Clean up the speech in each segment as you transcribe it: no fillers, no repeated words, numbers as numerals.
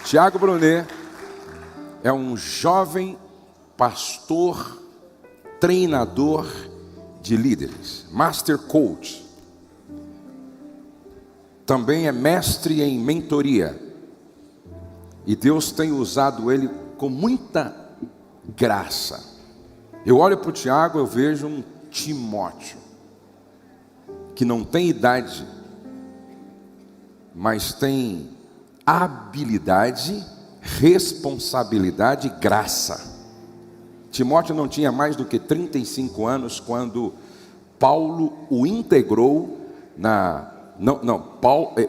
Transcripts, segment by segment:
Tiago Brunet é um jovem pastor, treinador de líderes, Master Coach. Também é mestre em mentoria. E Deus tem usado ele com muita graça. Eu olho para o Tiago, eu vejo um Timóteo, que não tem idade, mas tem habilidade, responsabilidade e graça. Timóteo não tinha mais do que 35 anos quando Paulo o integrou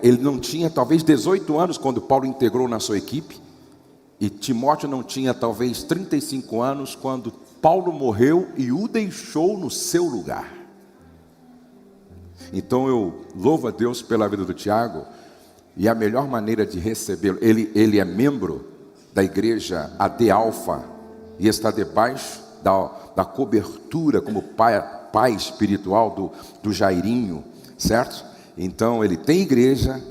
ele não tinha talvez 18 anos quando Paulo integrou na sua equipe. E Timóteo não tinha talvez 35 anos quando Paulo morreu e o deixou no seu lugar. Então eu louvo a Deus pela vida do Tiago. E a melhor maneira de recebê-lo, ele é membro da igreja AD Alfa e está debaixo da cobertura como pai espiritual do Jairinho, certo? Então ele tem igreja,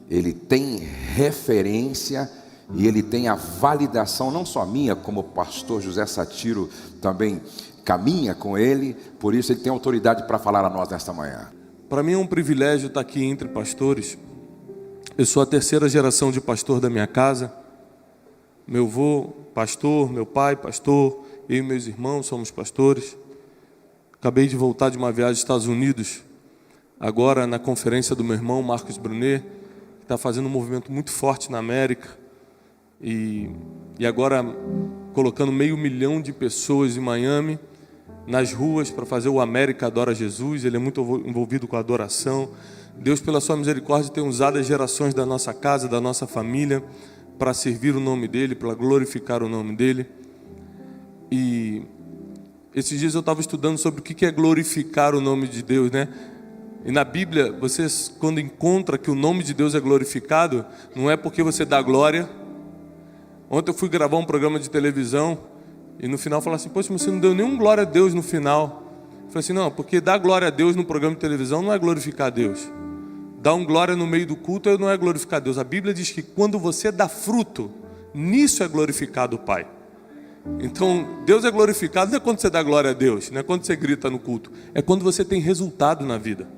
ele tem referência e ele tem a validação, não só minha, como o pastor José Satiro também caminha com ele, por isso ele tem autoridade para falar a nós nesta manhã. Para mim é um privilégio estar aqui entre pastores. Eu sou a terceira geração de pastor da minha casa. Meu avô, pastor, meu pai, pastor, eu e meus irmãos somos pastores. Acabei de voltar de uma viagem aos Estados Unidos, agora na conferência do meu irmão, Marcos Brunet, que está fazendo um movimento muito forte na América. E agora colocando 500 mil de pessoas em Miami, nas ruas, para fazer o América Adora Jesus. Ele é muito envolvido com a adoração. Deus, pela sua misericórdia, tem usado as gerações da nossa casa, da nossa família, para servir o nome dEle, para glorificar o nome dEle. E esses dias eu estava estudando sobre o que é glorificar o nome de Deus, né? E na Bíblia, vocês, quando encontram que o nome de Deus é glorificado, não é porque você dá glória. Ontem eu fui gravar um programa de televisão e no final falaram assim: poxa, mas você não deu nenhum glória a Deus no final. Eu falei assim: não, porque dar glória a Deus no programa de televisão não é glorificar a Deus. Dar um glória no meio do culto não é glorificar a Deus. A Bíblia diz que quando você dá fruto, nisso é glorificado o Pai. Então, Deus é glorificado não é quando você dá glória a Deus, não é quando você grita no culto, é quando você tem resultado na vida.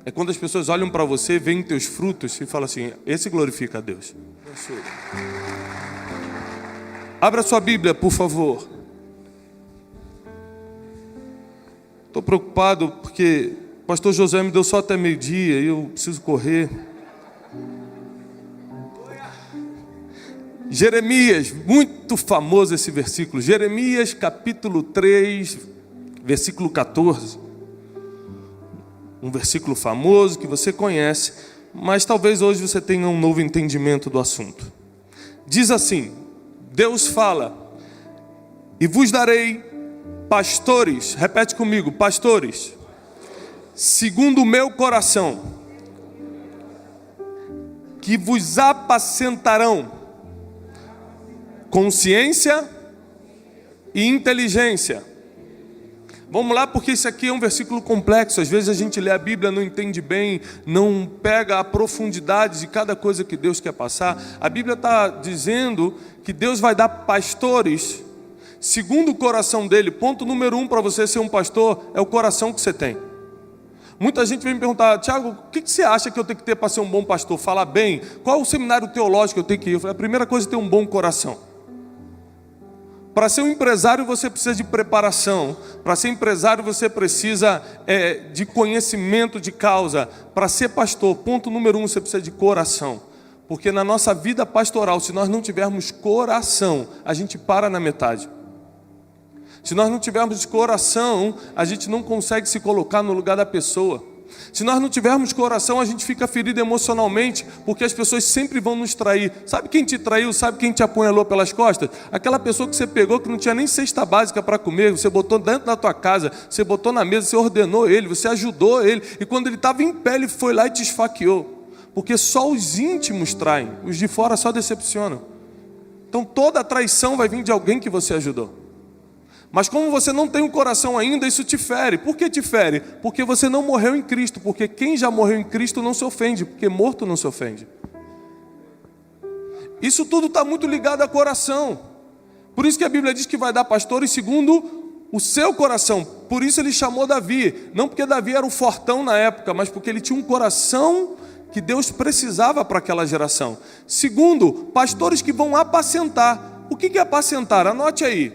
É quando as pessoas olham para você, veem teus frutos e falam assim: esse glorifica a Deus. Abra sua Bíblia, por favor. Estou preocupado porque o pastor José me deu só até meio-dia e eu preciso correr. Jeremias, muito famoso esse versículo. Jeremias capítulo 3, versículo 14. Um versículo famoso que você conhece, mas talvez hoje você tenha um novo entendimento do assunto. Diz assim: Deus fala: e vos darei pastores, repete comigo, pastores, segundo o meu coração, que vos apacentarão com ciência e inteligência. Vamos lá, porque isso aqui é um versículo complexo. Às vezes a gente lê a Bíblia, não entende bem, não pega a profundidade de cada coisa que Deus quer passar. A Bíblia está dizendo que Deus vai dar pastores segundo o coração dele. Ponto número 1 para você ser um pastor é o coração que você tem. Muita gente vem me perguntar: Tiago, o que você acha que eu tenho que ter para ser um bom pastor? Falar bem? Qual é o seminário teológico que eu tenho que ir? Eu falei: a primeira coisa é ter um bom coração. Para ser um empresário você precisa de preparação. Para ser empresário você precisa de conhecimento de causa. Para ser pastor, ponto número 1, você precisa de coração. Porque na nossa vida pastoral, se nós não tivermos coração, a gente para na metade. Se nós não tivermos coração, a gente não consegue se colocar no lugar da pessoa. Se nós não tivermos coração, a gente fica ferido emocionalmente, porque as pessoas sempre vão nos trair. Sabe quem te traiu? Sabe quem te apunhalou pelas costas? Aquela pessoa que você pegou, que não tinha nem cesta básica para comer, você botou dentro da tua casa, você botou na mesa, você ordenou ele, você ajudou ele, e quando ele estava em pé, ele foi lá e te esfaqueou. Porque só os íntimos traem, os de fora só decepcionam. Então toda a traição vai vir de alguém que você ajudou. Mas como você não tem um coração ainda, isso te fere. Por que te fere? Porque você não morreu em Cristo. Porque quem já morreu em Cristo não se ofende, porque morto não se ofende. Isso tudo está muito ligado ao coração. Por isso que a Bíblia diz que vai dar pastores segundo o seu coração. Por isso ele chamou Davi. Não porque Davi era um fortão na época, mas porque ele tinha um coração que Deus precisava para aquela geração. Segundo, pastores que vão apacentar. O que é apacentar? Anote aí.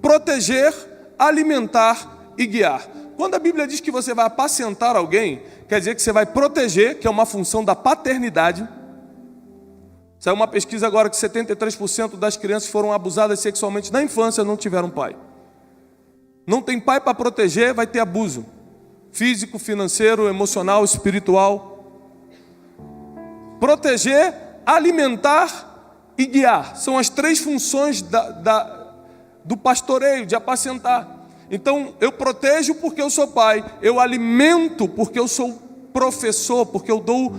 Proteger, alimentar e guiar. Quando a Bíblia diz que você vai apacentar alguém, quer dizer que você vai proteger, que é uma função da paternidade. Saiu uma pesquisa agora que 73% das crianças foram abusadas sexualmente na infância e não tiveram pai. Não tem pai para proteger, vai ter abuso. Físico, financeiro, emocional, espiritual. Proteger, alimentar e guiar. São as três funções do pastoreio, de apacentar. Então, eu protejo porque eu sou pai. Eu alimento porque eu sou professor, porque eu dou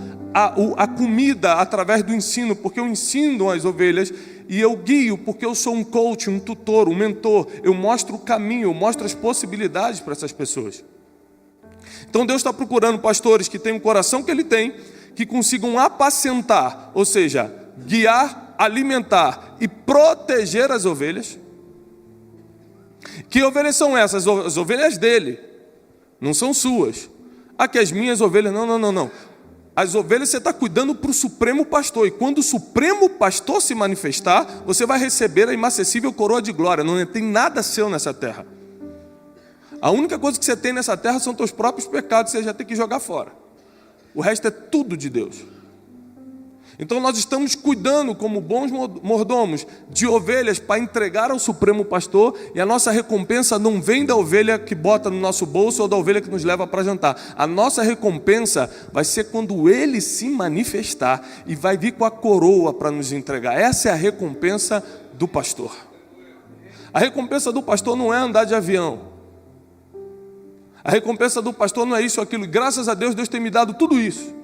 a comida através do ensino, porque eu ensino as ovelhas. E eu guio porque eu sou um coach, um tutor, um mentor. Eu mostro o caminho, eu mostro as possibilidades para essas pessoas. Então Deus está procurando pastores que tenham o coração que Ele tem, que consigam apacentar, ou seja, guiar, alimentar e proteger as ovelhas. Que ovelhas são essas? As ovelhas dele, não são suas. Aqui as minhas ovelhas, não. As ovelhas você está cuidando para o Supremo Pastor. E quando o Supremo Pastor se manifestar, você vai receber a inacessível coroa de glória. Não tem nada seu nessa terra. A única coisa que você tem nessa terra são teus próprios pecados. Você já tem que jogar fora. O resto é tudo de Deus. Então nós estamos cuidando como bons mordomos de ovelhas para entregar ao Supremo Pastor, e a nossa recompensa não vem da ovelha que bota no nosso bolso ou da ovelha que nos leva para jantar. A nossa recompensa vai ser quando Ele se manifestar e vai vir com a coroa para nos entregar. Essa é a recompensa do pastor. A recompensa do pastor não é andar de avião. A recompensa do pastor não é isso ou aquilo. Graças a Deus, Deus tem me dado tudo isso.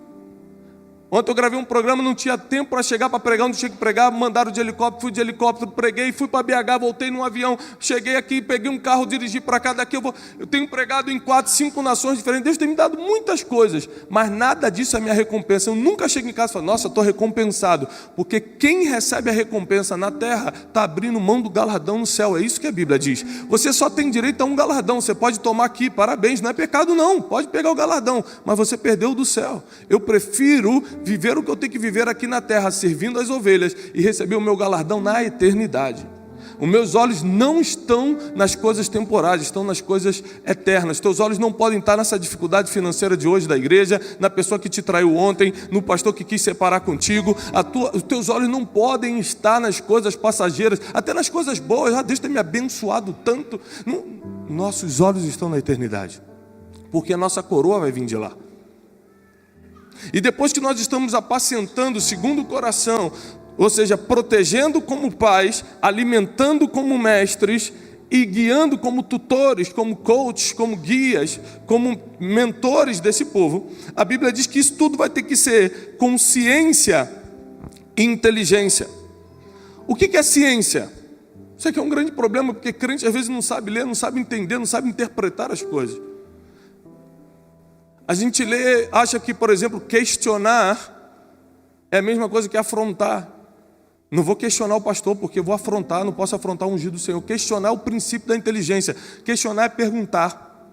Ontem eu gravei um programa, não tinha tempo para chegar para pregar onde tinha que pregar, mandaram de helicóptero, fui de helicóptero, preguei, fui para BH, voltei num avião, cheguei aqui, peguei um carro, dirigi para cá, daqui eu tenho pregado em 4, 5 nações diferentes. Deus tem me dado muitas coisas, mas nada disso é minha recompensa. Eu nunca chego em casa e falo, nossa, estou recompensado, porque quem recebe a recompensa na terra está abrindo mão do galardão no céu. É isso que a Bíblia diz. Você só tem direito a um galardão, você pode tomar aqui, parabéns, não é pecado não, pode pegar o galardão, mas você perdeu o do céu. Eu prefiro viver o que eu tenho que viver aqui na terra, servindo as ovelhas, e receber o meu galardão na eternidade. Os meus olhos não estão nas coisas temporais, estão nas coisas eternas. Teus olhos não podem estar nessa dificuldade financeira de hoje da igreja, na pessoa que te traiu ontem, no pastor que quis separar contigo. Os teus olhos não podem estar nas coisas passageiras, até nas coisas boas. Deus tem me abençoado tanto. Não, nossos olhos estão na eternidade, porque a nossa coroa vai vir de lá. E depois que nós estamos apacentando segundo o coração, ou seja, protegendo como pais, alimentando como mestres e guiando como tutores, como coaches, como guias, como mentores desse povo, a Bíblia diz que isso tudo vai ter que ser com ciência e inteligência. O que é ciência? Isso aqui é um grande problema, porque crente às vezes não sabe ler, não sabe entender, não sabe interpretar as coisas. A gente lê, acha que, por exemplo, questionar é a mesma coisa que afrontar. Não vou questionar o pastor porque eu vou afrontar, não posso afrontar o ungido do Senhor. Questionar é o princípio da inteligência. Questionar é perguntar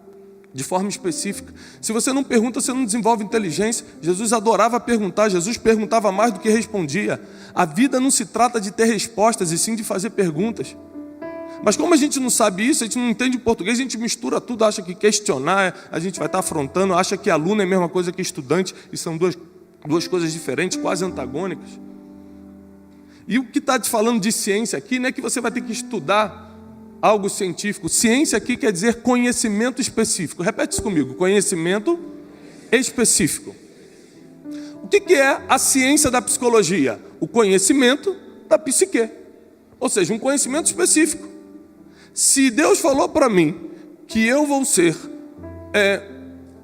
de forma específica. Se você não pergunta, você não desenvolve inteligência. Jesus adorava perguntar, Jesus perguntava mais do que respondia. A vida não se trata de ter respostas, e sim de fazer perguntas. Mas como a gente não sabe isso, a gente não entende o português, a gente mistura tudo, acha que questionar, a gente vai estar afrontando, acha que aluno é a mesma coisa que estudante, e são duas coisas diferentes, quase antagônicas. E o que está te falando de ciência aqui, não é que você vai ter que estudar algo científico. Ciência aqui quer dizer conhecimento específico. Repete isso comigo, conhecimento específico. O que é a ciência da psicologia? O conhecimento da psique, ou seja, um conhecimento específico. Se Deus falou para mim que eu vou ser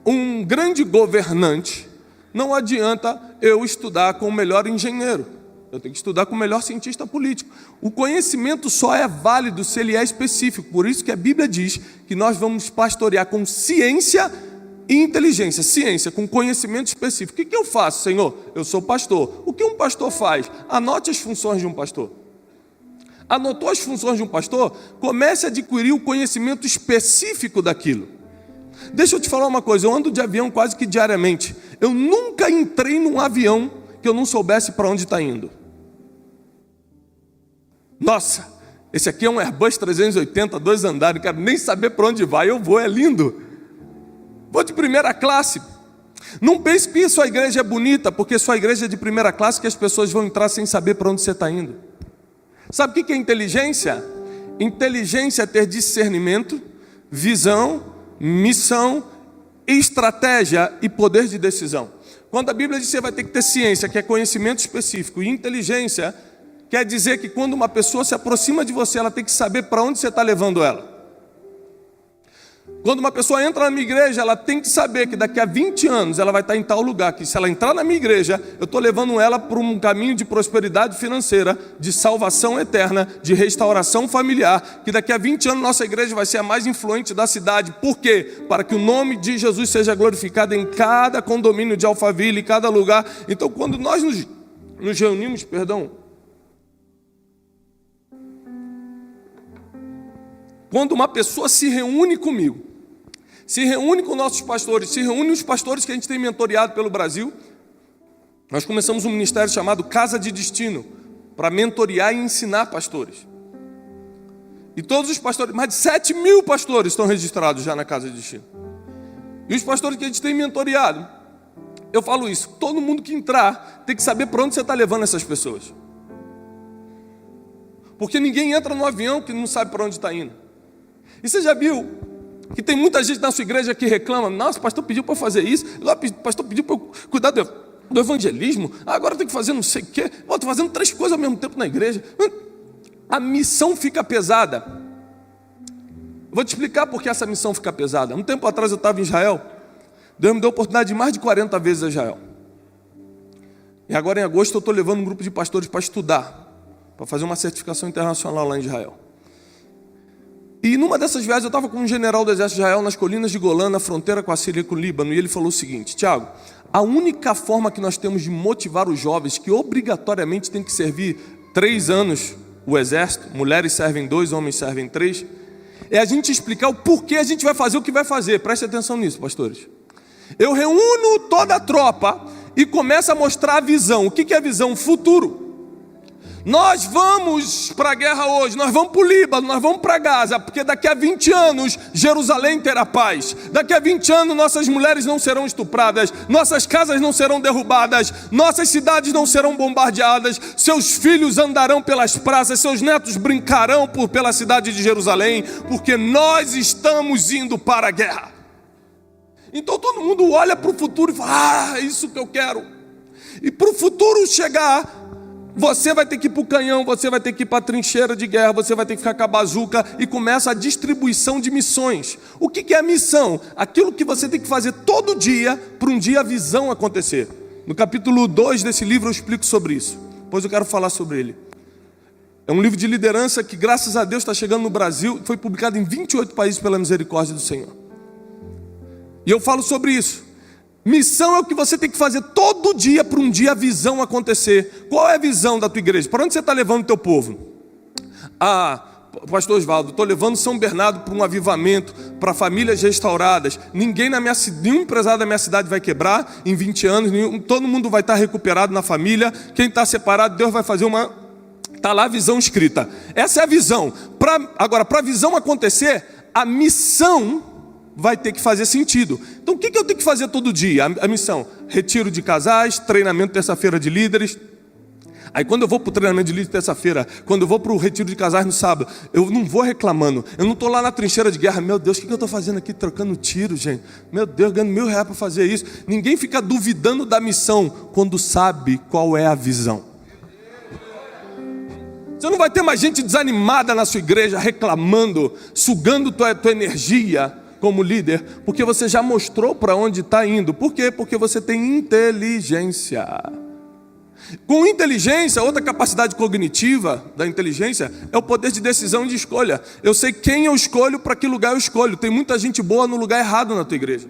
um grande governante, não adianta eu estudar com o melhor engenheiro. Eu tenho que estudar com o melhor cientista político. O conhecimento só é válido se ele é específico. Por isso que a Bíblia diz que nós vamos pastorear com ciência e inteligência, ciência, com conhecimento específico. O que eu faço, Senhor? Eu sou pastor. O que um pastor faz? Anote as funções de um pastor. Anotou as funções de um pastor? Comece a adquirir o conhecimento específico daquilo. Deixa eu te falar uma coisa, eu ando de avião quase que diariamente. Eu nunca entrei num avião que eu não soubesse para onde está indo. Nossa, esse aqui é um Airbus 380, 2 andares, não quero nem saber para onde vai, eu vou, é lindo. Vou de primeira classe. Não pense que sua igreja é bonita, porque sua igreja é de primeira classe, que as pessoas vão entrar sem saber para onde você está indo. Sabe o que é inteligência? Inteligência é ter discernimento, visão, missão, estratégia e poder de decisão. Quando a Bíblia diz que você vai ter que ter ciência, que é conhecimento específico, e inteligência, quer dizer que quando uma pessoa se aproxima de você, ela tem que saber para onde você está levando ela. Quando uma pessoa entra na minha igreja, ela tem que saber que daqui a 20 anos ela vai estar em tal lugar, que se ela entrar na minha igreja, eu estou levando ela para um caminho de prosperidade financeira, de salvação eterna, de restauração familiar, que daqui a 20 anos nossa igreja vai ser a mais influente da cidade. Por quê? Para que o nome de Jesus seja glorificado em cada condomínio de Alphaville, em cada lugar. Então, quando nós nos reunimos, quando uma pessoa se reúne comigo, se reúne com nossos pastores, se reúne os pastores que a gente tem mentoreado pelo Brasil, nós começamos um ministério chamado Casa de Destino, para mentorear e ensinar pastores. E todos os pastores, mais de 7.000 pastores estão registrados já na Casa de Destino. E os pastores que a gente tem mentoreado, eu falo isso, todo mundo que entrar tem que saber para onde você está levando essas pessoas. Porque ninguém entra no avião que não sabe para onde está indo. E você já viu que tem muita gente na sua igreja que reclama: nossa, o pastor pediu para eu fazer isso, o pastor pediu para eu cuidar do evangelismo, agora eu tenho que fazer não sei o quê, estou fazendo 3 coisas ao mesmo tempo na igreja. A missão fica pesada. Vou te explicar por que essa missão fica pesada. Um tempo atrás eu estava em Israel, Deus me deu a oportunidade de mais de 40 vezes a Israel. E agora em agosto eu estou levando um grupo de pastores para estudar, para fazer uma certificação internacional lá em Israel. E numa dessas viagens eu estava com um general do exército de Israel nas colinas de Golã, na fronteira com a Síria e com o Líbano, e ele falou o seguinte: Tiago, a única forma que nós temos de motivar os jovens, que obrigatoriamente tem que servir 3 anos o exército, mulheres servem 2, homens servem 3, é a gente explicar o porquê a gente vai fazer o que vai fazer. Preste atenção nisso, pastores. Eu reúno toda a tropa e começo a mostrar a visão. O que é a visão? Futuro. Nós vamos para a guerra hoje, nós vamos para o Líbano, nós vamos para Gaza, porque daqui a 20 anos Jerusalém terá paz. Daqui a 20 anos nossas mulheres não serão estupradas, nossas casas não serão derrubadas, nossas cidades não serão bombardeadas, seus filhos andarão pelas praças, seus netos brincarão pela cidade de Jerusalém, porque nós estamos indo para a guerra. Então todo mundo olha para o futuro e fala: é isso que eu quero. E para o futuro chegar, você vai ter que ir para o canhão, você vai ter que ir para a trincheira de guerra, você vai ter que ficar com a bazuca, e começa a distribuição de missões. O que é a missão? Aquilo que você tem que fazer todo dia, para um dia a visão acontecer. No capítulo 2 desse livro eu explico sobre isso, pois eu quero falar sobre ele. É um livro de liderança que, graças a Deus, está chegando no Brasil, foi publicado em 28 países pela misericórdia do Senhor. E eu falo sobre isso. Missão é o que você tem que fazer todo dia para um dia a visão acontecer. Qual é a visão da tua igreja? Para onde você está levando o teu povo? Pastor Osvaldo, estou levando São Bernardo para um avivamento, para famílias restauradas. Nenhum empresário da minha cidade vai quebrar em 20 anos, todo mundo vai estar recuperado na família. Quem está separado, Deus vai fazer uma... Está lá a visão escrita. Essa é a visão. Agora, para a visão acontecer, a missão vai ter que fazer sentido. Então o que eu tenho que fazer todo dia? A missão: retiro de casais, treinamento terça-feira de líderes. Aí quando eu vou para o treinamento de líderes terça-feira, quando eu vou para o retiro de casais no sábado, eu não vou reclamando, eu não estou lá na trincheira de guerra: meu Deus, o que eu estou fazendo aqui trocando tiro, gente? Meu Deus, ganhando R$1.000 para fazer isso. Ninguém fica duvidando da missão quando sabe qual é a visão. Você não vai ter mais gente desanimada na sua igreja, reclamando, sugando tua energia como líder, porque você já mostrou para onde está indo. Por quê? Porque você tem inteligência. Com inteligência, outra capacidade cognitiva da inteligência é o poder de decisão e de escolha. Eu sei quem eu escolho, para que lugar eu escolho. Tem muita gente boa no lugar errado na tua igreja.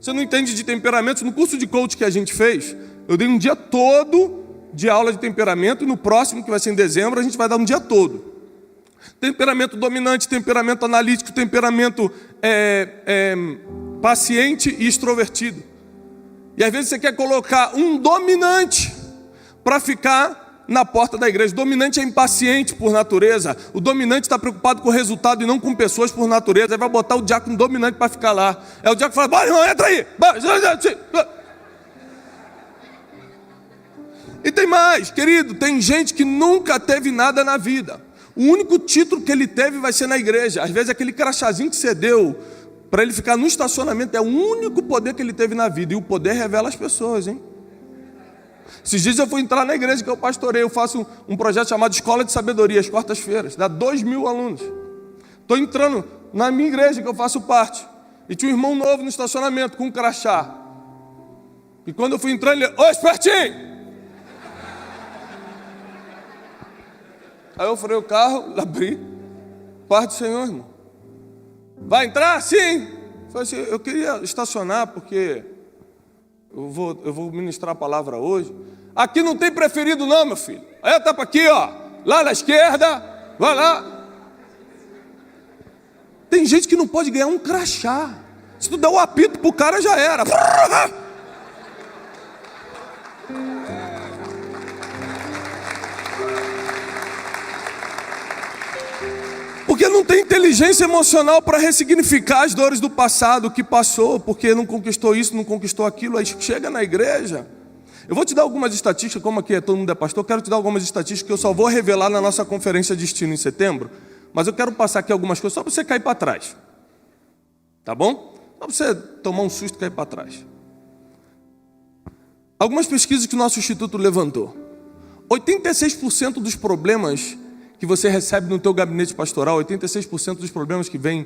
Você não entende de temperamentos? No curso de coach que a gente fez, eu dei um dia todo de aula de temperamento, e no próximo, que vai ser em dezembro, a gente vai dar um dia todo. Temperamento dominante, temperamento analítico, temperamento paciente e extrovertido. E às vezes você quer colocar um dominante para ficar na porta da igreja. O dominante é impaciente por natureza. O dominante está preocupado com o resultado e não com pessoas por natureza. Aí vai botar o diácono dominante para ficar lá. É o diácono que fala: bora, irmão, entra aí. E tem mais, querido, tem gente que nunca teve nada na vida. O único título que ele teve vai ser na igreja. Às vezes aquele crachazinho que você deu para ele ficar no estacionamento é o único poder que ele teve na vida. E o poder revela as pessoas, hein? Esses dias eu fui entrar na igreja que eu pastorei. Eu faço um projeto chamado Escola de Sabedoria, às quartas-feiras. Dá 2.000 alunos. Estou entrando na minha igreja que eu faço parte. E tinha um irmão novo no estacionamento com um crachá. E quando eu fui entrando, ele: ô, espertinho! Aí eu freio o carro, abri. Paz do Senhor, irmão. Vai entrar? Sim. Falei assim: eu queria estacionar porque eu vou ministrar a palavra hoje. Aqui não tem preferido não, meu filho. Aí eu tapo aqui, ó. Lá na esquerda. Vai lá. Tem gente que não pode ganhar um crachá. Se tu der um apito pro cara, já era. Porque não tem inteligência emocional para ressignificar as dores do passado, que passou, porque não conquistou isso, não conquistou aquilo. Aí chega na igreja. Eu vou te dar algumas estatísticas, como aqui todo mundo é pastor, eu quero te dar algumas estatísticas que eu só vou revelar na nossa conferência de destino em setembro, mas eu quero passar aqui algumas coisas só para você cair para trás. Tá bom? Só para você tomar um susto e cair para trás. Algumas pesquisas que o nosso instituto levantou. 86% dos problemas que você recebe no teu gabinete pastoral, 86% dos problemas que vêm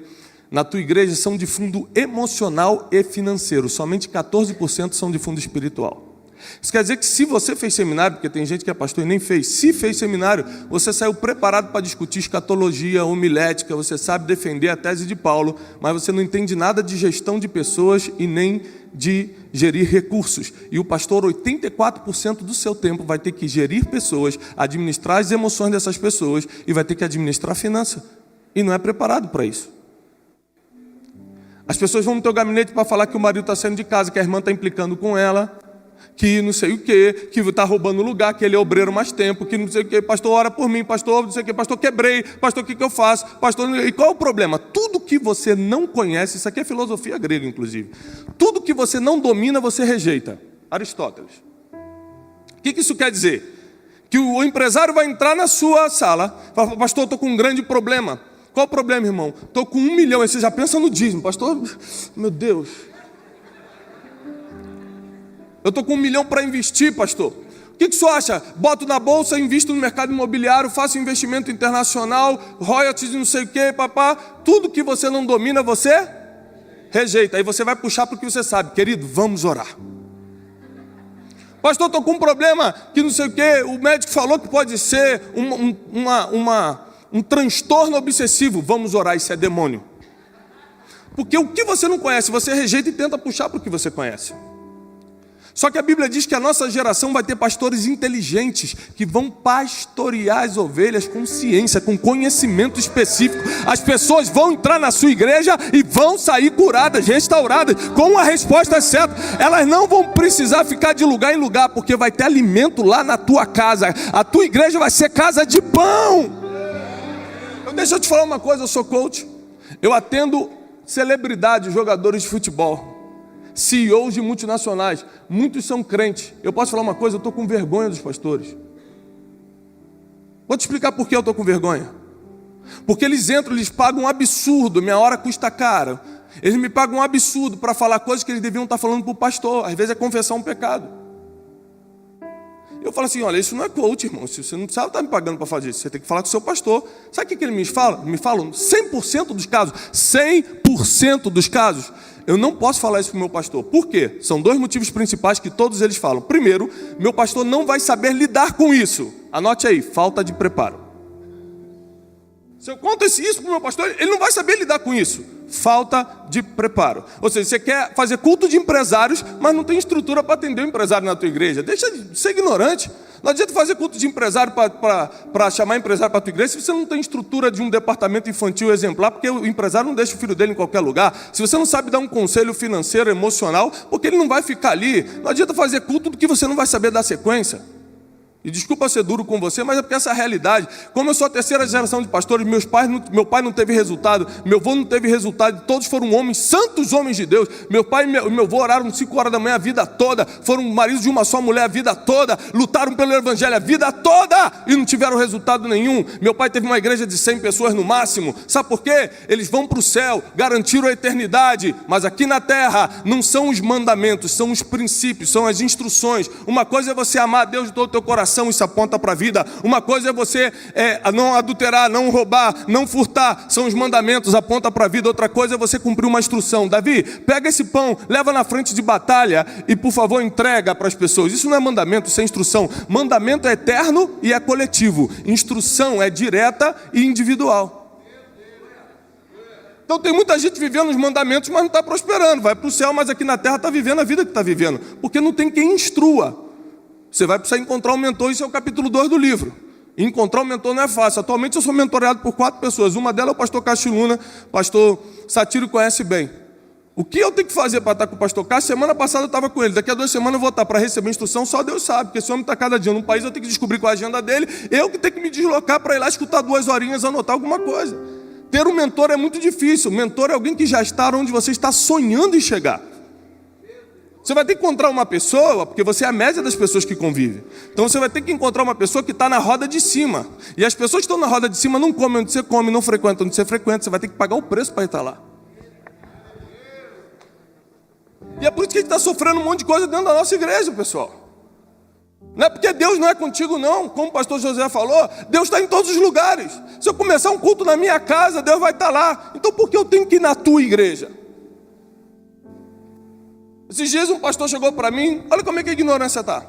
na tua igreja são de fundo emocional e financeiro. Somente 14% são de fundo espiritual. Isso quer dizer que se você fez seminário, porque tem gente que é pastor e nem fez, se fez seminário, você saiu preparado para discutir escatologia, homilética, você sabe defender a tese de Paulo, mas você não entende nada de gestão de pessoas e nem de gerir recursos. E o pastor, 84% do seu tempo vai ter que gerir pessoas, administrar as emoções dessas pessoas e vai ter que administrar a finança. E não é preparado para isso. As pessoas vão no teu gabinete para falar que o marido está saindo de casa, que a irmã está implicando com ela, que não sei o quê, que está roubando lugar, que ele é obreiro mais tempo, que não sei o quê, pastor, ora por mim, pastor, não sei o quê, pastor, quebrei, pastor, o que eu faço? Pastor, e qual é o problema? Tudo que você não conhece, isso aqui é filosofia grega, inclusive, tudo que você não domina, você rejeita. Aristóteles. O que isso quer dizer? Que o empresário vai entrar na sua sala, fala: pastor, estou com um grande problema. Qual o problema, irmão? Estou com 1 milhão, aí você já pensa no dízimo, pastor, meu Deus. Eu estou com 1 milhão para investir, pastor. O que o senhor acha? Boto na bolsa, invisto no mercado imobiliário, faço investimento internacional, royalties, não sei o quê, papá. Tudo que você não domina, você rejeita. Aí você vai puxar para o que você sabe. Querido, vamos orar. Pastor, estou com um problema que não sei o quê. O médico falou que pode ser um transtorno obsessivo. Vamos orar, isso é demônio. Porque o que você não conhece, você rejeita e tenta puxar para o que você conhece. Só que a Bíblia diz que a nossa geração vai ter pastores inteligentes que vão pastorear as ovelhas com ciência, com conhecimento específico. As pessoas vão entrar na sua igreja e vão sair curadas, restauradas, com a resposta certa. Elas não vão precisar ficar de lugar em lugar, porque vai ter alimento lá na tua casa. A tua igreja vai ser casa de pão. Deixa eu te falar uma coisa, eu sou coach. Eu atendo celebridades, jogadores de futebol, CEOs de multinacionais, muitos são crentes. Eu posso falar uma coisa, eu estou com vergonha dos pastores. Vou te explicar por que eu estou com vergonha. Porque eles entram, eles pagam um absurdo, minha hora custa caro. Eles me pagam um absurdo para falar coisas que eles deviam estar falando para o pastor. Às vezes é confessar um pecado. Eu falo assim: olha, isso não é coach, irmão. Você não precisava estar me pagando para fazer isso. Você tem que falar com o seu pastor. Sabe o que ele me fala? Me falam 100% dos casos. 100% dos casos. Eu não posso falar isso para o meu pastor. Por quê? São 2 motivos principais que todos eles falam. Primeiro, meu pastor não vai saber lidar com isso. Anote aí, falta de preparo. Se eu conto isso para o meu pastor, ele não vai saber lidar com isso. falta de preparo. Ou seja, você quer fazer culto de empresários, mas não tem estrutura para atender o empresário na tua igreja. Deixa de ser ignorante. Não adianta fazer culto de empresário para chamar empresário para a tua igreja se você não tem estrutura de um departamento infantil exemplar, porque o empresário não deixa o filho dele em qualquer lugar. Se você não sabe dar um conselho financeiro, emocional, porque ele não vai ficar ali. Não adianta fazer culto do que você não vai saber dar sequência. E desculpa ser duro com você, mas é porque essa é a realidade. Como eu sou a terceira geração de pastores, meu pai não teve resultado, meu avô não teve resultado, todos foram homens, santos homens de Deus. Meu pai e meu avô oraram 5 horas da manhã a vida toda, foram maridos de uma só mulher a vida toda, lutaram pelo evangelho a vida toda e não tiveram resultado nenhum. Meu pai teve uma igreja de 100 pessoas no máximo. Sabe por quê? Eles vão para o céu, garantiram a eternidade, mas aqui na terra não são os mandamentos, são os princípios, são as instruções. Uma coisa é você amar a Deus de todo o teu coração, isso aponta para a vida. Uma coisa é você não adulterar, não roubar, não furtar, são os mandamentos, aponta para a vida. Outra coisa é você cumprir uma instrução. Davi, pega esse pão, leva na frente de batalha e por favor entrega para as pessoas. Isso não é mandamento, isso é instrução. Mandamento é eterno e é coletivo. Instrução é direta e individual. Então tem muita gente vivendo os mandamentos, mas não está prosperando. Vai para o céu, mas aqui na terra está vivendo a vida que está vivendo, porque não tem quem instrua. Você vai precisar encontrar um mentor, isso é o capítulo 2 do livro. Encontrar um mentor não é fácil. Atualmente eu sou mentoreado por 4 pessoas. Uma delas é o pastor Cássio Luna, pastor Satiro conhece bem. O que eu tenho que fazer para estar com o pastor Cássio? Semana passada eu estava com ele, daqui a 2 semanas eu vou estar para receber instrução, só Deus sabe, porque esse homem está cada dia num país, eu tenho que descobrir qual é a agenda dele, eu que tenho que me deslocar para ir lá escutar 2 horinhas, anotar alguma coisa. Ter um mentor é muito difícil. Mentor é alguém que já está onde você está sonhando em chegar. Você vai ter que encontrar uma pessoa, porque você é a média das pessoas que convivem. Então você vai ter que encontrar uma pessoa que está na roda de cima. E as pessoas que estão na roda de cima não comem onde você come, não frequentam onde você frequenta. Você vai ter que pagar o preço para estar lá. E é por isso que a gente está sofrendo um monte de coisa dentro da nossa igreja, pessoal. Não é porque Deus não é contigo, não. Como o pastor José falou, Deus está em todos os lugares. Se eu começar um culto na minha casa, Deus vai estar lá. Então por que eu tenho que ir na tua igreja? Esses dias um pastor chegou para mim, olha como é que a ignorância está.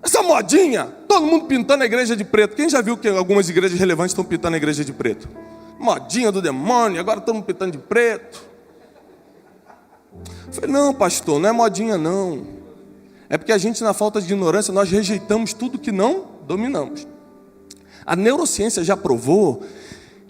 Essa modinha, todo mundo pintando a igreja de preto. Quem já viu que algumas igrejas relevantes estão pintando a igreja de preto? Modinha do demônio, agora estamos pintando de preto. Eu falei, não pastor, não é modinha não. É porque a gente, na falta de ignorância, nós rejeitamos tudo que não dominamos. A neurociência já provou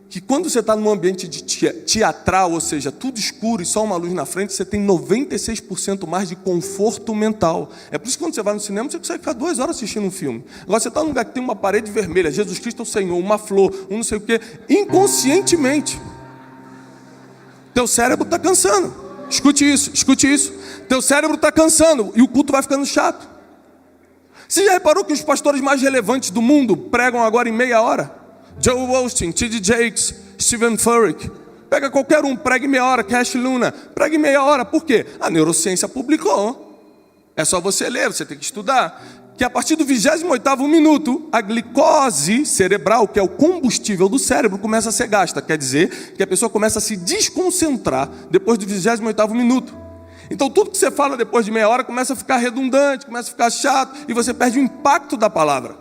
que quando você está num ambiente de teatral, ou seja, tudo escuro e só uma luz na frente, você tem 96% mais de conforto mental. É por isso que quando você vai no cinema, você consegue ficar 2 horas assistindo um filme. Agora você está num lugar que tem uma parede vermelha, Jesus Cristo é o Senhor, uma flor, um não sei o quê, inconscientemente. Teu cérebro está cansando. Escute isso, escute isso. Teu cérebro está cansando e o culto vai ficando chato. Você já reparou que os pastores mais relevantes do mundo pregam agora em meia hora? Joe Osteen, T.D. Jakes, Stephen Furtick. Pega qualquer um, pregue meia hora. Cash Luna, pregue meia hora. Por quê? A neurociência publicou. É só você ler, você tem que estudar. Que a partir do 28º minuto, a glicose cerebral, que é o combustível do cérebro, começa a ser gasta. Quer dizer que a pessoa começa a se desconcentrar depois do 28º minuto. Então tudo que você fala depois de meia hora começa a ficar redundante, começa a ficar chato, e você perde o impacto da palavra.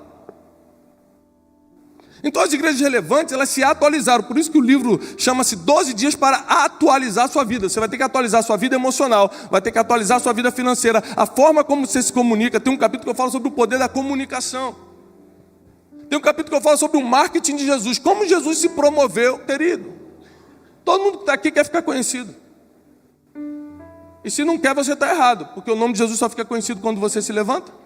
Então as igrejas relevantes, elas se atualizaram. Por isso que o livro chama-se 12 dias para atualizar a sua vida. Você vai ter que atualizar a sua vida emocional, vai ter que atualizar a sua vida financeira, a forma como você se comunica. Tem um capítulo que eu falo sobre o poder da comunicação. Tem um capítulo que eu falo sobre o marketing de Jesus. Como Jesus se promoveu, querido. Todo mundo que está aqui quer ficar conhecido. E se não quer, você está errado, porque o nome de Jesus só fica conhecido quando você se levanta.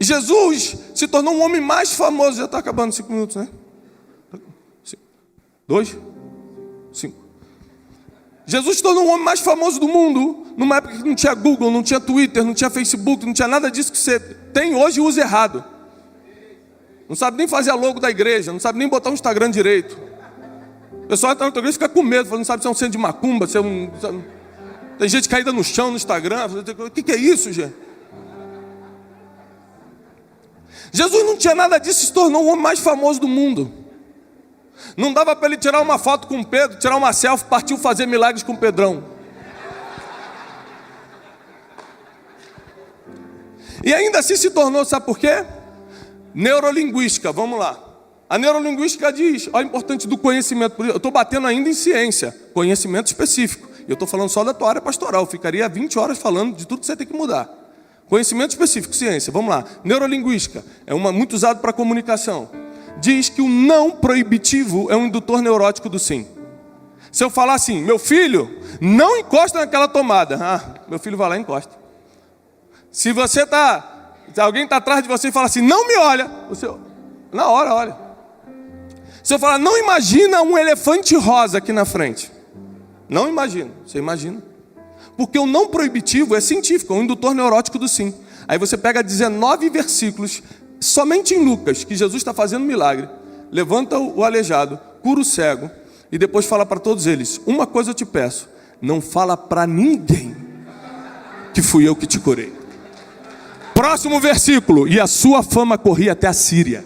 Jesus se tornou um homem mais famoso. Já está acabando 5 minutos, né? 2, 5. Jesus se tornou um homem mais famoso do mundo numa época que não tinha Google, não tinha Twitter, não tinha Facebook, não tinha nada disso que você tem hoje e usa errado. Não sabe nem fazer a logo da igreja, não sabe nem botar um Instagram direito. O pessoal entra na tua igreja e fica com medo, não sabe se é um centro de macumba, se é um... Tem gente caída no chão no Instagram. O que é isso, gente? Jesus não tinha nada disso, se tornou o homem mais famoso do mundo. Não dava para ele tirar uma foto com Pedro, tirar uma selfie, partiu fazer milagres com Pedrão. E ainda assim se tornou, sabe por quê? Neurolinguística, vamos lá. A neurolinguística diz, olha o importante do conhecimento. Eu estou batendo ainda em ciência, conhecimento específico. Eu estou falando só da tua área pastoral. Eu ficaria 20 horas falando de tudo que você tem que mudar. Conhecimento específico, ciência. Vamos lá. Neurolinguística é muito usado para comunicação. Diz que o não proibitivo é um indutor neurótico do sim. Se eu falar assim, meu filho, não encosta naquela tomada. Meu filho vai lá e encosta. Se alguém está atrás de você e fala assim, não me olha, você, na hora, olha. Se eu falar, não imagina um elefante rosa aqui na frente. Não imagina, você imagina. Porque o não proibitivo é científico, é um indutor neurótico do sim. Aí você pega 19 versículos, somente em Lucas, que Jesus está fazendo milagre. Levanta o aleijado, cura o cego, e depois fala para todos eles, uma coisa eu te peço, não fala para ninguém que fui eu que te curei. Próximo versículo, e a sua fama corria até a Síria.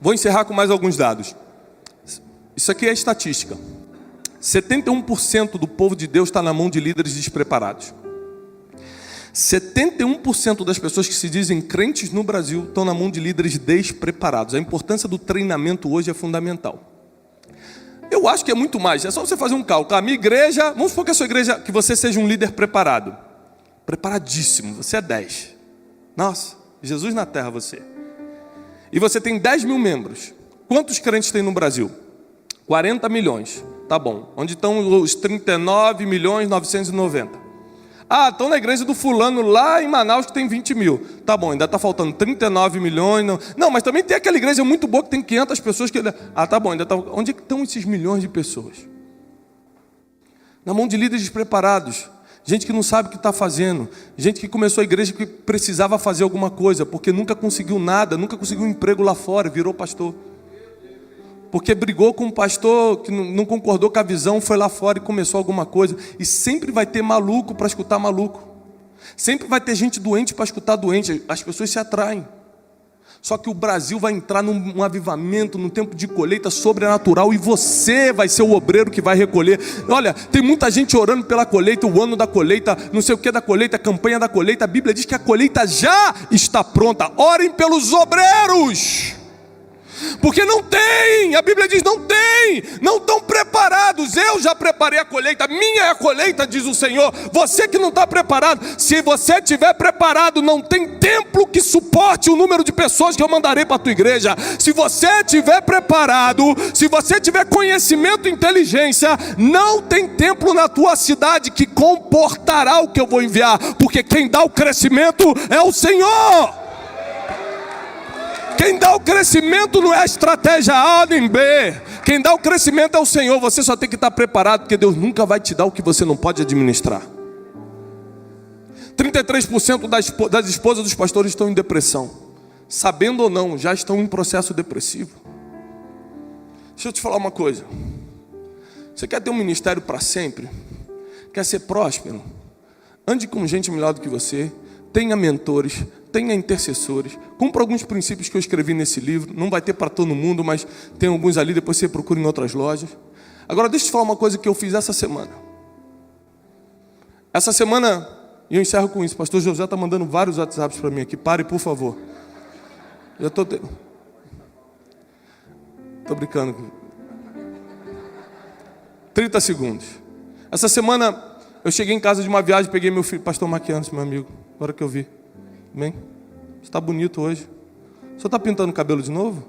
Vou encerrar com mais alguns dados. Isso aqui é estatística. 71% do povo de Deus está na mão de líderes despreparados. 71% das pessoas que se dizem crentes no Brasil estão na mão de líderes despreparados. A importância do treinamento hoje é fundamental. Eu acho que é muito mais. É só você fazer um cálculo. A minha igreja, vamos supor que a sua igreja, que você seja um líder preparado. Preparadíssimo, você é 10. Nossa, Jesus na terra você. E você tem 10 mil membros. Quantos crentes tem no Brasil? 40 milhões. Tá bom. Onde estão os 39 milhões 990? Estão na igreja do fulano lá em Manaus que tem 20 mil. Tá bom, ainda está faltando 39 milhões. Não, mas também tem aquela igreja muito boa que tem 500 pessoas. Tá bom, ainda tá... Onde é que estão esses milhões de pessoas? Na mão de líderes despreparados. Gente que não sabe o que está fazendo. Gente que começou a igreja que precisava fazer alguma coisa, porque nunca conseguiu nada, nunca conseguiu um emprego lá fora, virou pastor. Porque brigou com um pastor que não concordou com a visão, foi lá fora e começou alguma coisa. E sempre vai ter maluco para escutar maluco. Sempre vai ter gente doente para escutar doente. As pessoas se atraem. Só que o Brasil vai entrar num avivamento, num tempo de colheita sobrenatural, e você vai ser o obreiro que vai recolher. Olha, tem muita gente orando pela colheita, o ano da colheita, não sei o que da colheita, a campanha da colheita. A Bíblia diz que a colheita já está pronta. Orem pelos obreiros. Porque não tem, a Bíblia diz não tem, não estão preparados. Eu já preparei a colheita, minha é a colheita, diz o Senhor. Você que não está preparado, se você estiver preparado, não tem templo que suporte o número de pessoas que eu mandarei para a tua igreja. Se você estiver preparado, se você tiver conhecimento e inteligência, não tem templo na tua cidade que comportará o que eu vou enviar, porque quem dá o crescimento é o Senhor. Quem dá o crescimento não é a estratégia A nem B. Quem dá o crescimento é o Senhor. Você só tem que estar preparado, porque Deus nunca vai te dar o que você não pode administrar. 33% das esposas dos pastores estão em depressão. Sabendo ou não, já estão em processo depressivo. Deixa eu te falar uma coisa. Você quer ter um ministério para sempre? Quer ser próspero? Ande com gente melhor do que você. Tenha mentores, tenha intercessores. Cumpra alguns princípios que eu escrevi nesse livro. Não vai ter para todo mundo, mas tem alguns ali, depois você procura em outras lojas. Agora deixa eu te falar uma coisa que eu fiz essa semana. Essa semana, e eu encerro com isso, o pastor José está mandando vários WhatsApps para mim aqui. Pare, por favor. Já estou brincando. 30 segundos. Essa semana eu cheguei em casa de uma viagem, peguei meu filho, pastor Maquianos, meu amigo, agora que eu vi. Bem, você está bonito hoje. O senhor está pintando o cabelo de novo?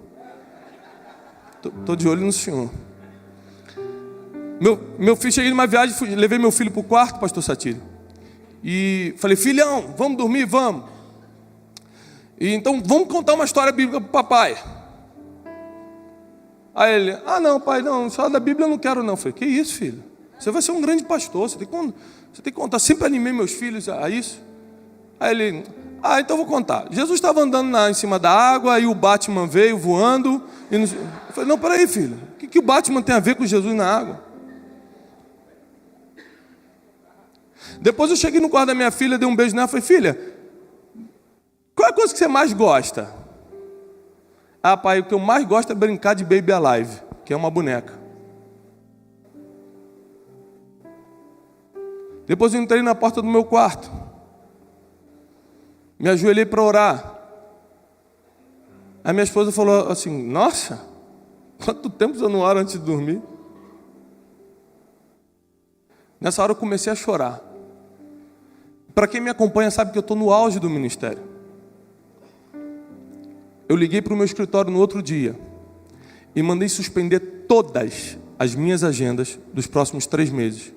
Estou de olho no senhor. Meu filho, cheguei numa viagem, levei meu filho para o quarto, pastor Satírio. E falei, filhão, vamos dormir? Vamos. E então, vamos contar uma história bíblica para o papai. Aí ele, não, pai, não, história da Bíblia eu não quero não. Eu falei, que isso, filho? Você vai ser um grande pastor, você tem que contar. Sempre animei meus filhos a isso. Aí ele, então vou contar. Jesus estava andando em cima da água, aí o Batman veio voando. Eu falei, não, peraí, filho. O que o Batman tem a ver com Jesus na água? Depois eu cheguei no quarto da minha filha, dei um beijo nela, falei, filha, qual é a coisa que você mais gosta? Ah, pai, o que eu mais gosto é brincar de Baby Alive, que é uma boneca. Depois eu entrei na porta do meu quarto. Me ajoelhei para orar. Aí minha esposa falou assim, nossa, quanto tempo eu não oro antes de dormir? Nessa hora eu comecei a chorar. Para quem me acompanha sabe que eu estou no auge do ministério. Eu liguei para o meu escritório no outro dia e mandei suspender todas as minhas agendas dos próximos 3 meses.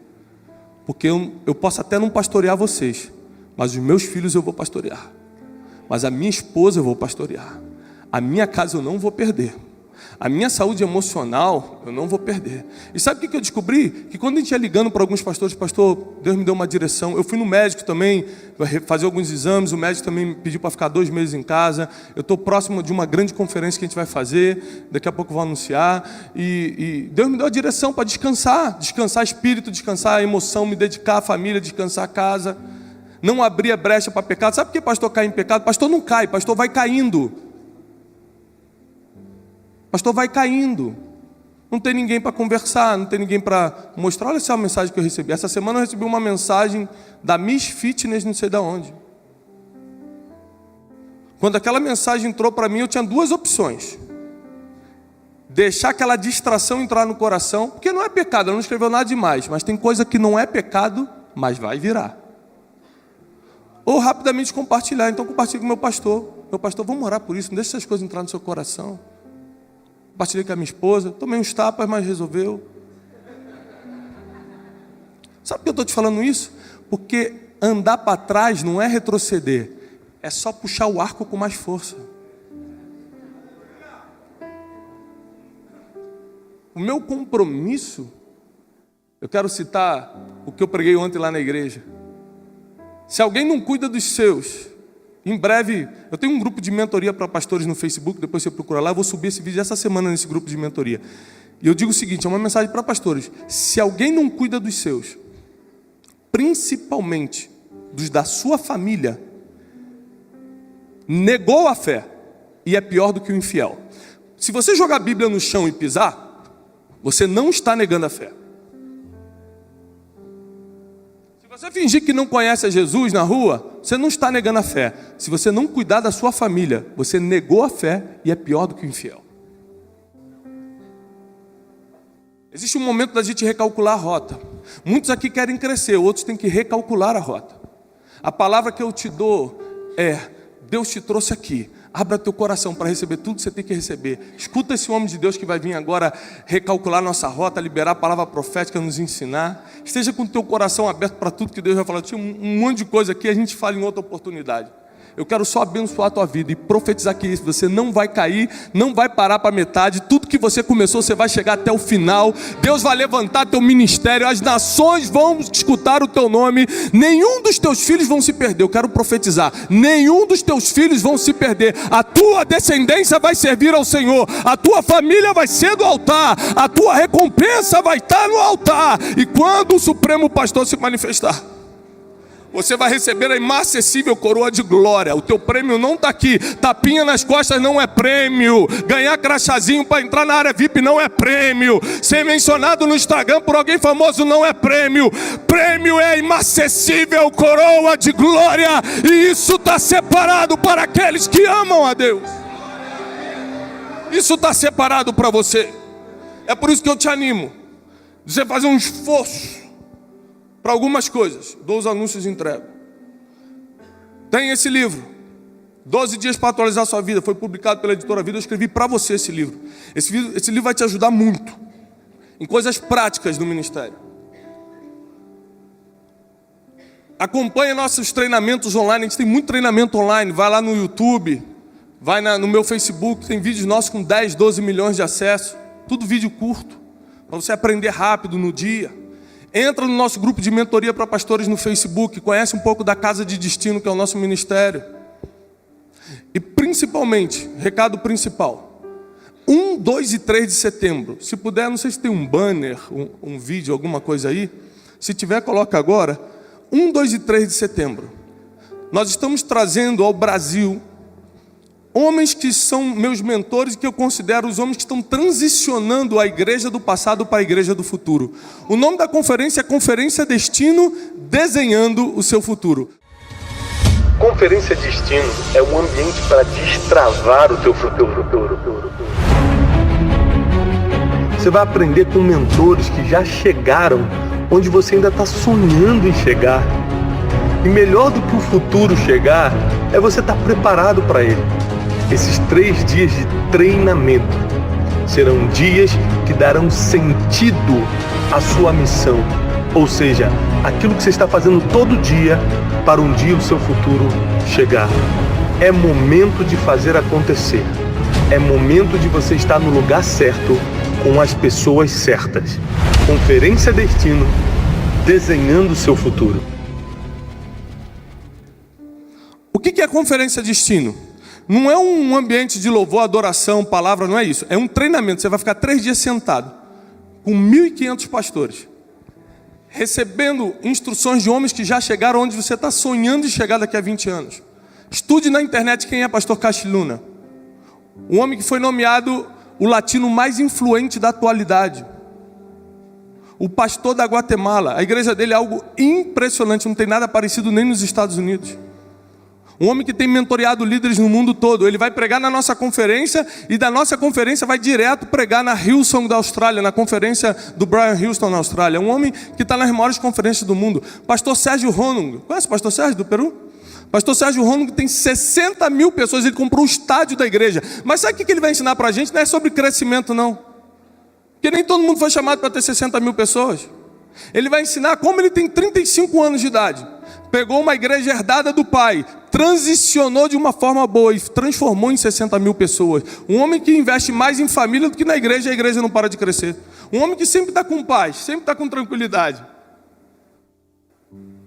Porque eu posso até não pastorear vocês, mas os meus filhos eu vou pastorear. Mas a minha esposa eu vou pastorear. A minha casa eu não vou perder. A minha saúde emocional eu não vou perder. E sabe o que eu descobri? Que quando a gente ia ligando para alguns pastores, pastor, Deus me deu uma direção. Eu fui no médico também, fazer alguns exames. O médico também me pediu para ficar 2 meses em casa. Eu estou próximo de uma grande conferência que a gente vai fazer. Daqui a pouco eu vou anunciar. E Deus me deu a direção para descansar. Descansar espírito, descansar emoção, me dedicar à família, descansar a casa. Não abrir a brecha para pecado. Sabe por que pastor cai em pecado? Pastor não cai, pastor vai caindo. Pastor vai caindo. Não tem ninguém para conversar, não tem ninguém para mostrar. Olha essa mensagem que eu recebi. Essa semana eu recebi uma mensagem da Miss Fitness, não sei de onde. Quando aquela mensagem entrou para mim, eu tinha 2 opções. Deixar aquela distração entrar no coração, porque não é pecado, ela não escreveu nada demais, mas tem coisa que não é pecado, mas vai virar. Ou rapidamente compartilhar. Então compartilhe com o meu pastor. Meu pastor, vamos orar por isso, não deixe essas coisas entrar no seu coração. Compartilhei com a minha esposa, tomei uns tapas, mas resolveu. Sabe por que eu estou te falando isso? Porque andar para trás não é retroceder, é só puxar o arco com mais força. O meu compromisso, eu quero citar o que eu preguei ontem lá na igreja. Se alguém não cuida dos seus, em breve, eu tenho um grupo de mentoria para pastores no Facebook, depois você procura lá, eu vou subir esse vídeo essa semana nesse grupo de mentoria. E eu digo o seguinte, é uma mensagem para pastores: se alguém não cuida dos seus, principalmente dos da sua família, negou a fé e é pior do que o infiel. Se você jogar a Bíblia no chão e pisar, você não está negando a fé. Se você fingir que não conhece a Jesus na rua, você não está negando a fé. Se você não cuidar da sua família, você negou a fé e é pior do que o infiel. Existe um momento da gente recalcular a rota. Muitos aqui querem crescer, outros têm que recalcular a rota. A palavra que eu te dou é: Deus te trouxe aqui. Abra teu coração para receber tudo que você tem que receber. Escuta esse homem de Deus que vai vir agora recalcular nossa rota, liberar a palavra profética, nos ensinar. Esteja com o teu coração aberto para tudo que Deus vai falar. Tinha um monte de coisa aqui, a gente fala em outra oportunidade. Eu quero só abençoar a tua vida e profetizar que você não vai cair, não vai parar para metade. Tudo que você começou, você vai chegar até o final. Deus vai levantar teu ministério, as nações vão escutar o teu nome. Nenhum dos teus filhos vão se perder. Eu quero profetizar: nenhum dos teus filhos vão se perder. A tua descendência vai servir ao Senhor. A tua família vai ser do altar. A tua recompensa vai estar no altar. E quando o Supremo Pastor se manifestar, você vai receber a inacessível coroa de glória. O teu prêmio não está aqui. Tapinha nas costas não é prêmio. Ganhar crachazinho para entrar na área VIP não é prêmio. Ser mencionado no Instagram por alguém famoso não é prêmio. Prêmio é a inacessível coroa de glória. E isso está separado para aqueles que amam a Deus. Isso está separado para você. É por isso que eu te animo. Você fazer um esforço para algumas coisas. Dou os anúncios e entrego. Tem esse livro, 12 dias para atualizar a sua vida. Foi publicado pela editora Vida. Eu escrevi para você esse livro. Esse livro vai te ajudar muito em coisas práticas do ministério. Acompanhe nossos treinamentos online. A gente tem muito treinamento online. Vai lá no YouTube, vai no meu Facebook. Tem vídeos nossos com 10, 12 milhões de acessos. Tudo vídeo curto, para você aprender rápido no dia. Entra no nosso grupo de mentoria para pastores no Facebook. Conhece um pouco da Casa de Destino, que é o nosso ministério. E principalmente, recado principal: 1, 2 e 3 de setembro. Se puder, não sei se tem um banner, um vídeo, alguma coisa aí. Se tiver, coloca agora. 1, 2 e 3 de setembro. Nós estamos trazendo ao Brasil homens que são meus mentores, que eu considero os homens que estão transicionando a igreja do passado para a igreja do futuro. O nome da conferência é Conferência Destino, desenhando o seu futuro. Conferência Destino é um ambiente para destravar o teu futuro. Você vai aprender com mentores que já chegaram onde você ainda está sonhando em chegar. E melhor do que o futuro chegar, é você estar preparado para ele. Esses 3 dias de treinamento serão dias que darão sentido à sua missão. Ou seja, aquilo que você está fazendo todo dia para um dia o seu futuro chegar. É momento de fazer acontecer. É momento de você estar no lugar certo, com as pessoas certas. Conferência Destino, desenhando o seu futuro. O que é Conferência Destino? Não é um ambiente de louvor, adoração, palavra, não é isso. É um treinamento. Você vai ficar 3 dias sentado com 1.500 pastores, recebendo instruções de homens que já chegaram onde você está sonhando em chegar daqui a 20 anos. Estude na internet quem é pastor Castiluna. Um homem que foi nomeado o latino mais influente da atualidade. O pastor da Guatemala. A igreja dele é algo impressionante, não tem nada parecido nem nos Estados Unidos. Um homem que tem mentoreado líderes no mundo todo. Ele vai pregar na nossa conferência e da nossa conferência vai direto pregar na Hillsong da Austrália, na conferência do Brian Houston na Austrália. Um homem que está nas maiores conferências do mundo. Pastor Sérgio Honung. Conhece o pastor Sérgio do Peru? Pastor Sérgio Honung tem 60 mil pessoas. Ele comprou um estádio da igreja. Mas sabe o que ele vai ensinar para a gente? Não é sobre crescimento, não. Porque nem todo mundo foi chamado para ter 60 mil pessoas. Ele vai ensinar como ele tem 35 anos de idade. Pegou uma igreja herdada do pai, transicionou de uma forma boa e transformou em 60 mil pessoas. Um homem que investe mais em família do que na igreja, e a igreja não para de crescer. Um homem que sempre está com paz, sempre está com tranquilidade.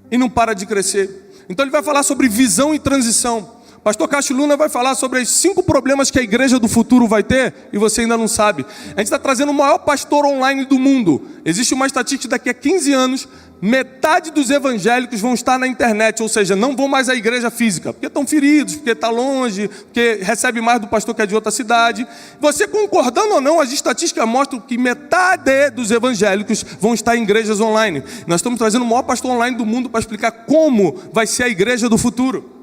E não para de crescer. Então ele vai falar sobre visão e transição. Pastor Castiluna vai falar sobre os 5 problemas que a igreja do futuro vai ter e você ainda não sabe. A gente está trazendo o maior pastor online do mundo. Existe uma estatística: daqui a 15 anos, metade dos evangélicos vão estar na internet, ou seja, não vão mais à igreja física, porque estão feridos, porque está longe, porque recebe mais do pastor que é de outra cidade. Você concordando ou não, as estatísticas mostram que metade dos evangélicos vão estar em igrejas online. Nós estamos trazendo o maior pastor online do mundo para explicar como vai ser a igreja do futuro.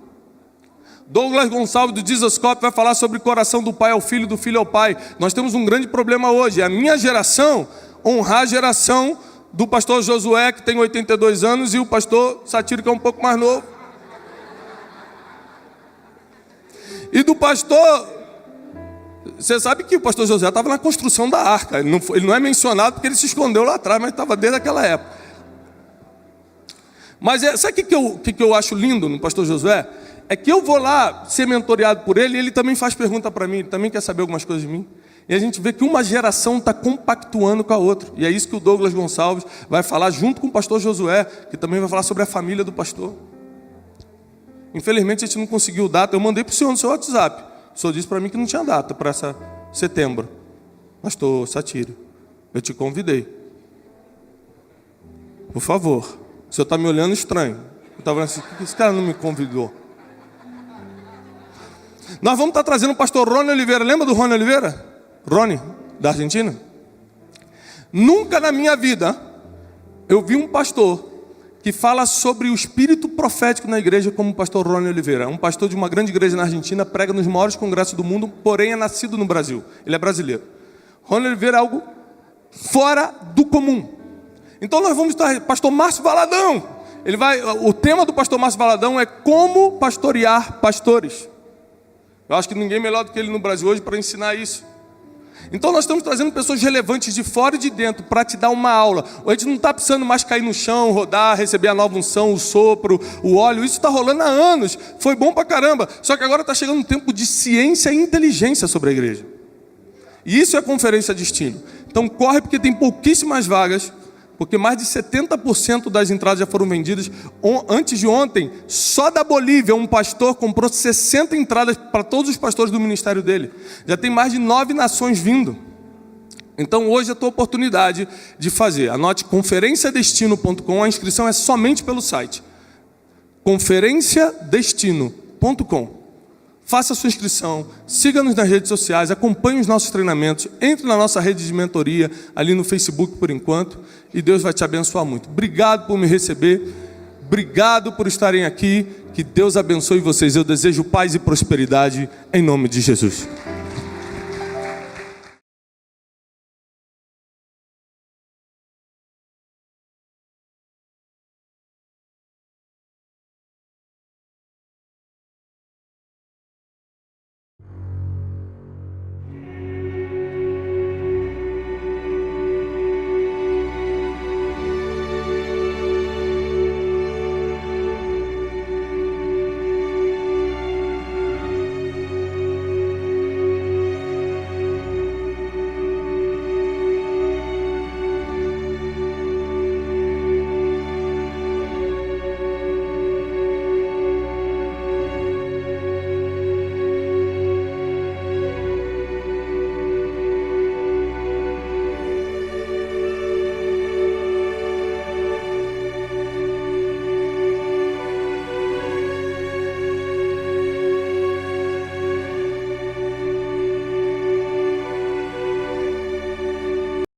Douglas Gonçalves do Jesus Cop vai falar sobre coração do pai ao filho, do filho ao pai. Nós temos um grande problema hoje. A minha geração honrar a geração do pastor Josué, que tem 82 anos, e o pastor Satírio, que é um pouco mais novo. E do pastor... Você sabe que o pastor Josué estava na construção da arca. Ele não é mencionado porque ele se escondeu lá atrás, mas estava desde aquela época. Mas sabe o que eu acho lindo no pastor Josué? É que eu vou lá ser mentoreado por ele e ele também faz pergunta para mim, ele também quer saber algumas coisas de mim. E a gente vê que uma geração está compactuando com a outra. E é isso que o Douglas Gonçalves vai falar junto com o pastor Josué, que também vai falar sobre a família do pastor. Infelizmente a gente não conseguiu data. Eu mandei para o senhor no seu WhatsApp. O senhor disse para mim que não tinha data para essa setembro. Pastor Satírio, eu te convidei. Por favor. O senhor está me olhando estranho. Eu estava falando assim, por que esse cara não me convidou? Nós vamos estar trazendo o pastor Rony Oliveira. Lembra do Rony Oliveira? Rony, da Argentina. Nunca na minha vida eu vi um pastor que fala sobre o espírito profético na igreja como o pastor Rony Oliveira. É um pastor de uma grande igreja na Argentina, prega nos maiores congressos do mundo, porém é nascido no Brasil. Ele é brasileiro. Rony Oliveira é algo fora do comum. Então nós vamos estar... Pastor Márcio Valadão. O tema do pastor Márcio Valadão é como pastorear pastores. Eu acho que ninguém melhor do que ele no Brasil hoje para ensinar isso. Então nós estamos trazendo pessoas relevantes de fora e de dentro para te dar uma aula. A gente não está precisando mais cair no chão, rodar, receber a nova unção, o sopro, o óleo. Isso está rolando há anos. Foi bom para caramba. Só que agora está chegando um tempo de ciência e inteligência sobre a igreja. E isso é a Conferência Destino. Então corre, porque tem pouquíssimas vagas. Porque mais de 70% das entradas já foram vendidas. Antes de ontem, só da Bolívia, um pastor comprou 60 entradas para todos os pastores do ministério dele. Já tem mais de 9 nações vindo. Então hoje é a tua oportunidade de fazer. Anote conferenciadestino.com. A inscrição é somente pelo site. conferenciadestino.com. faça a sua inscrição, siga-nos nas redes sociais, acompanhe os nossos treinamentos, entre na nossa rede de mentoria ali no Facebook por enquanto, e Deus vai te abençoar muito. Obrigado por me receber, obrigado por estarem aqui, que Deus abençoe vocês. Eu desejo paz e prosperidade em nome de Jesus.